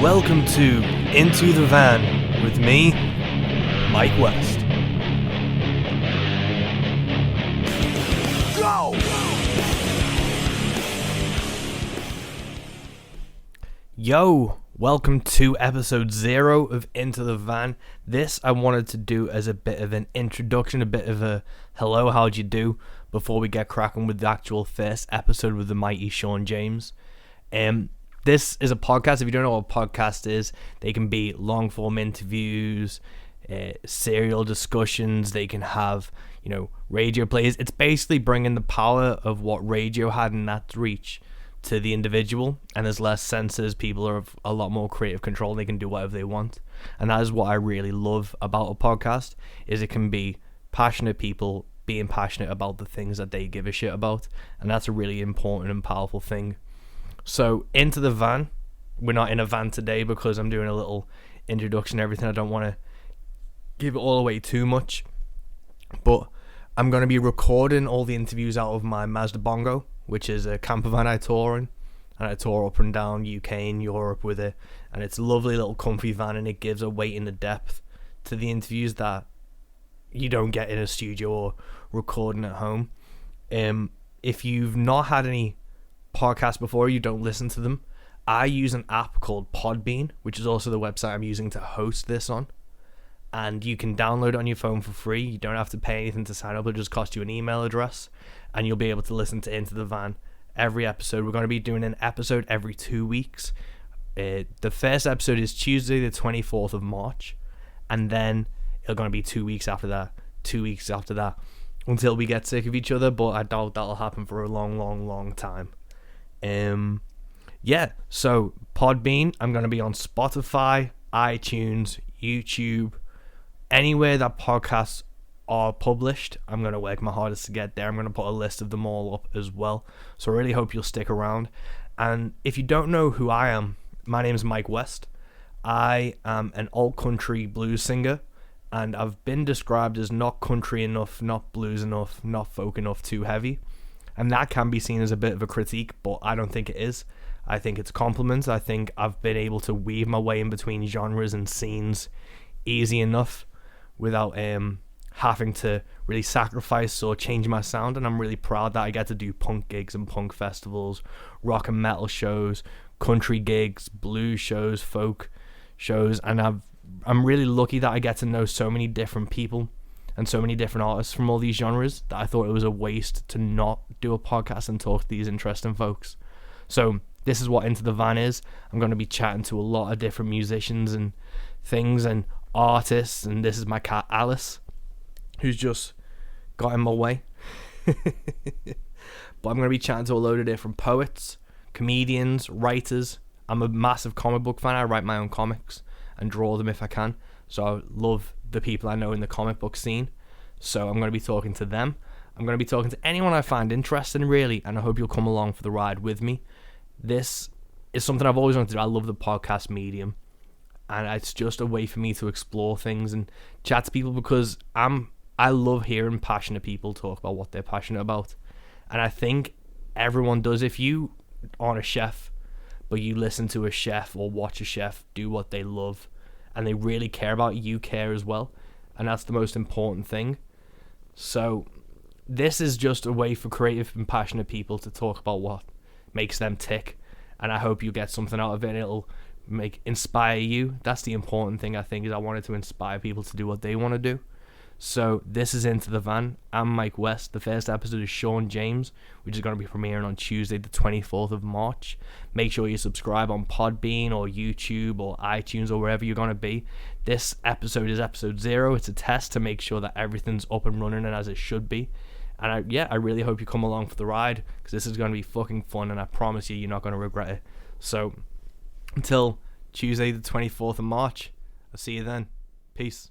Welcome to Into the Van with me, Mike West. Go! Yo, welcome to episode 0 of Into the Van. This I wanted to do as a bit of an introduction, a bit of a hello, how'd you do, before we get cracking with the actual first episode with the mighty Sean James. This is a podcast. If you don't know what a podcast is, they can be long form interviews, serial discussions. They can have, radio plays. It's basically bringing the power of what radio had in that reach to the individual, and there's less censors. People are of a lot more creative control. They can do whatever they want, and that is what I really love about a podcast. Is it can be passionate people being passionate about the things that they give a shit about, and that's a really important and powerful thing. So, Into the Van. We're not in a van today because I'm doing a little introduction and everything. I don't want to give it all away too much. But I'm going to be recording all the interviews out of my Mazda Bongo, which is a camper van I tour in. And I tour up and down UK and Europe with it. And it's a lovely little comfy van, and it gives a weight and a depth to the interviews that you don't get in a studio or recording at home. If you've not had any podcasts before, you don't listen to them, I use an app called Podbean, which is also the website I'm using to host this on, and you can download it on your phone for free. You don't have to pay anything to sign up. It'll just cost you an email address, and you'll be able to listen to Into the Van every episode. We're going to be doing an episode every 2 weeks. The first episode is Tuesday the 24th of March, and then it's going to be 2 weeks after that, until we get sick of each other, but I doubt that'll happen for a long time. So Podbean, I'm going to be on Spotify, iTunes, YouTube, anywhere that podcasts are published. I'm going to work my hardest to get there. I'm going to put a list of them all up as well. So I really hope you'll stick around. And if you don't know who I am, my name is Mike West. I am an alt country blues singer, and I've been described as not country enough, not blues enough, not folk enough, too heavy. And that can be seen as a bit of a critique, but I don't think it is. I think it's compliments. I think I've been able to weave my way in between genres and scenes easy enough without having to really sacrifice or change my sound. And I'm really proud that I get to do punk gigs and punk festivals, rock and metal shows, country gigs, blues shows, folk shows. And I'm really lucky that I get to know so many different people and so many different artists from all these genres that I thought it was a waste to not do a podcast and talk to these interesting folks. So this is what Into the Van is. I'm going to be chatting to a lot of different musicians and things and artists, and this is my cat Alice, who's just got in my way. But I'm going to be chatting to a load of different poets, comedians, writers. I'm a massive comic book fan. I write my own comics and draw them if I can. So I love the people I know in the comic book scene. So I'm going to be talking to them. I'm going to be talking to anyone I find interesting, really, and I hope you'll come along for the ride with me. This is something I've always wanted to do. I love the podcast medium, and it's just a way for me to explore things and chat to people, because I love hearing passionate people talk about what they're passionate about. And I think everyone does. If you aren't a chef, but you listen to a chef or watch a chef do what they love, and they really care about you, care as well, and that's the most important thing. So this is just a way for creative and passionate people to talk about what makes them tick, and I hope you get something out of it. It'll inspire you. That's the important thing, I think, is I wanted to inspire people to do what they want to do. So this is Into the Van. I'm Mike West. The first episode is Sean James, which is going to be premiering on Tuesday the 24th of March. Make sure you subscribe on Podbean or YouTube or iTunes or wherever you're going to be. This episode is episode 0. It's a test to make sure that everything's up and running and as it should be. And I really hope you come along for the ride, because this is going to be fucking fun, and I promise you're not going to regret it. So until Tuesday the 24th of March, I'll see you then. Peace.